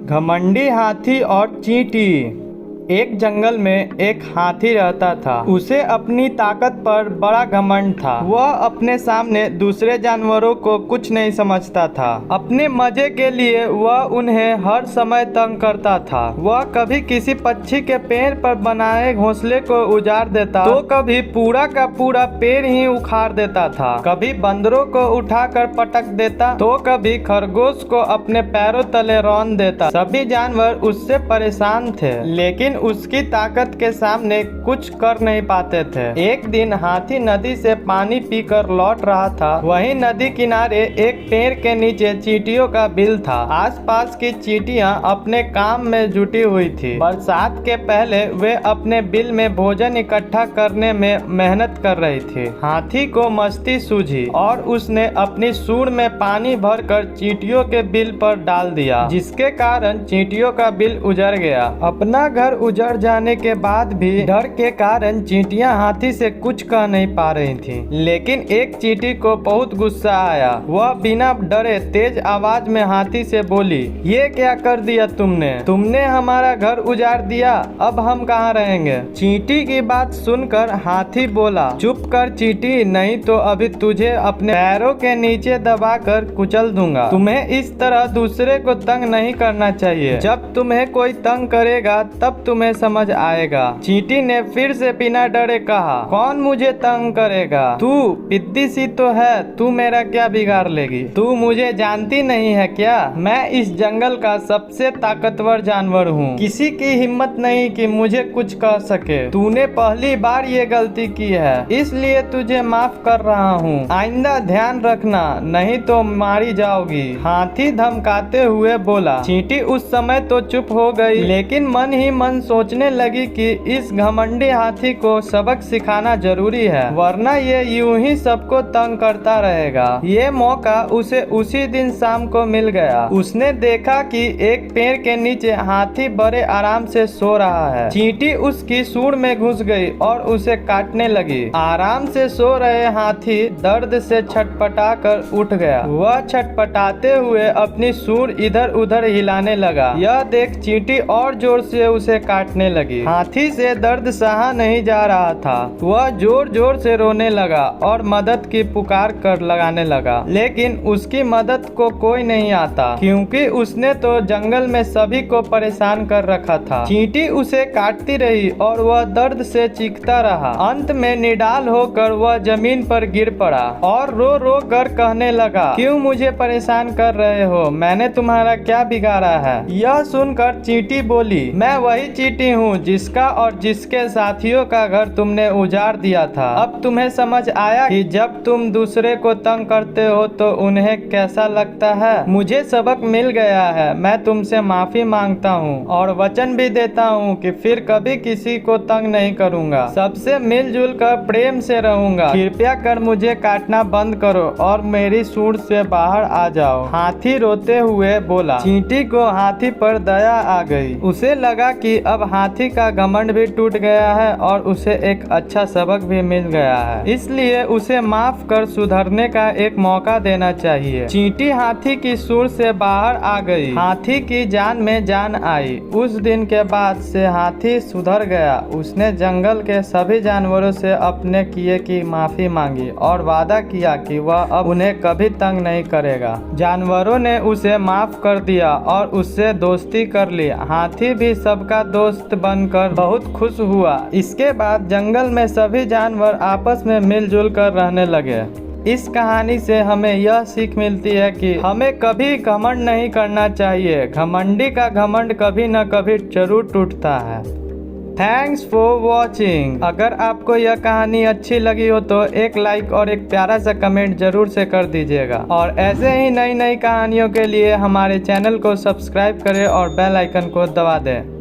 घमंडी हाथी और चींटी। एक जंगल में एक हाथी रहता था। उसे अपनी ताकत पर बड़ा घमंड था। वह अपने सामने दूसरे जानवरों को कुछ नहीं समझता था। अपने मजे के लिए वह उन्हें हर समय तंग करता था। वह कभी किसी पक्षी के पेड़ पर बनाए घोंसले को उजाड़ देता तो कभी पूरा का पूरा पेड़ ही उखाड़ देता था। कभी बंदरों को उठाकर पटक देता तो कभी खरगोश को अपने पैरों तले रौंद देता। सभी जानवर उससे परेशान थे, लेकिन उसकी ताकत के सामने कुछ कर नहीं पाते थे। एक दिन हाथी नदी से पानी पीकर लौट रहा था। वहीं नदी किनारे एक पेड़ के नीचे चींटियों का बिल था। आसपास की चींटियां अपने काम में जुटी हुई थी। बरसात के पहले वे अपने बिल में भोजन इकट्ठा करने में मेहनत कर रही थी। हाथी को मस्ती सूझी और उसने अपनी सूंड में पानी भरकर चींटियों के बिल पर डाल दिया, जिसके कारण चींटियों का बिल उजड़ गया। अपना घर उजड़ जाने के बाद भी डर के कारण चींटियां हाथी से कुछ कह नहीं पा रही थीं। लेकिन एक चींटी को बहुत गुस्सा आया। वह बिना डरे तेज आवाज में हाथी से बोली, ये क्या कर दिया तुमने हमारा घर उजाड़ दिया, अब हम कहाँ रहेंगे। चींटी की बात सुनकर हाथी बोला, चुप कर चींटी, नहीं तो अभी तुझे अपने पैरों के नीचे दबाकर कुचल दूंगा। तुम्हें इस तरह दूसरे को तंग नहीं करना चाहिए। जब तुम्हें कोई तंग करेगा तब तुम्हें समझ आएगा। चींटी ने फिर से बिना डरे कहा, कौन मुझे तंग करेगा? तू पिद्दी सी तो है, तू मेरा क्या बिगाड़ लेगी? तू मुझे जानती नहीं है क्या? मैं इस जंगल का सबसे ताकतवर जानवर हूँ। किसी की हिम्मत नहीं कि मुझे कुछ कह सके। तूने पहली बार ये गलती की है, इसलिए तुझे माफ कर रहा हूँ। आइंदा ध्यान रखना, नहीं तो मारी जाओगी। हाथी धमकाते हुए बोला। चींटी उस समय तो चुप हो गई, लेकिन मन ही मन सोचने लगी कि इस घमंडी हाथी को सबक सिखाना जरूरी है, वरना ये यूं ही सबको तंग करता रहेगा। ये मौका उसे उसी दिन शाम को मिल गया। उसने देखा कि एक पेड़ के नीचे हाथी बड़े आराम से सो रहा है। चींटी उसकी सूंड में घुस गई और उसे काटने लगी। आराम से सो रहे हाथी दर्द से छटपटा कर उठ गया। वह छटपटाते हुए अपनी सूंड इधर उधर हिलाने लगा। यह देख चींटी और जोर से उसे काटने लगी। हाथी से दर्द सहा नहीं जा रहा था। वह जोर जोर से रोने लगा और मदद की पुकार कर लगाने लगा, लेकिन उसकी मदद को कोई नहीं आता, क्योंकि उसने तो जंगल में सभी को परेशान कर रखा था। चींटी उसे काटती रही और वह दर्द से चीखता रहा। अंत में निडाल होकर वह जमीन पर गिर पड़ा और रो रो कर कहने लगा, क्यों मुझे परेशान कर रहे हो? मैंने तुम्हारा क्या बिगाड़ा है? यह सुनकर चींटी बोली, मैं वही चींटी हूँ जिसका और जिसके साथियों का घर तुमने उजाड़ दिया था। अब तुम्हें समझ आया कि जब तुम दूसरे को तंग करते हो तो उन्हें कैसा लगता है। मुझे सबक मिल गया है। मैं तुमसे माफी मांगता हूँ और वचन भी देता हूँ कि फिर कभी किसी को तंग नहीं करूँगा। सबसे मिलजुल कर प्रेम से रहूंगा। कृपया कर मुझे काटना बंद करो और मेरी सूंड से बाहर आ जाओ। हाथी रोते हुए बोला। चींटी को हाथी पर दया आ गई। उसे लगा कि अब हाथी का घमंड भी टूट गया है और उसे एक अच्छा सबक भी मिल गया है, इसलिए उसे माफ कर सुधरने का एक मौका देना चाहिए। चींटी हाथी की सूंड से बाहर आ गई। हाथी की जान में जान आई। उस दिन के बाद से हाथी सुधर गया। उसने जंगल के सभी जानवरों से अपने किए की माफी मांगी और वादा किया कि वह अब उन्हें कभी तंग नहीं करेगा। जानवरों ने उसे माफ कर दिया और उससे दोस्ती कर ली। हाथी भी सबका दोस्त बनकर बहुत खुश हुआ। इसके बाद जंगल में सभी जानवर आपस में मिलजुल कर रहने लगे। इस कहानी से हमें यह सीख मिलती है कि हमें कभी घमंड नहीं करना चाहिए। घमंडी का घमंड कभी न कभी जरूर टूटता है। Thanks for watching. अगर आपको यह कहानी अच्छी लगी हो तो एक लाइक और एक प्यारा सा कमेंट जरूर से कर दीजिएगा। और ऐसे ही नई नई कहानियों के लिए हमारे चैनल को सब्सक्राइब करें और बेल आइकन को दबा दें।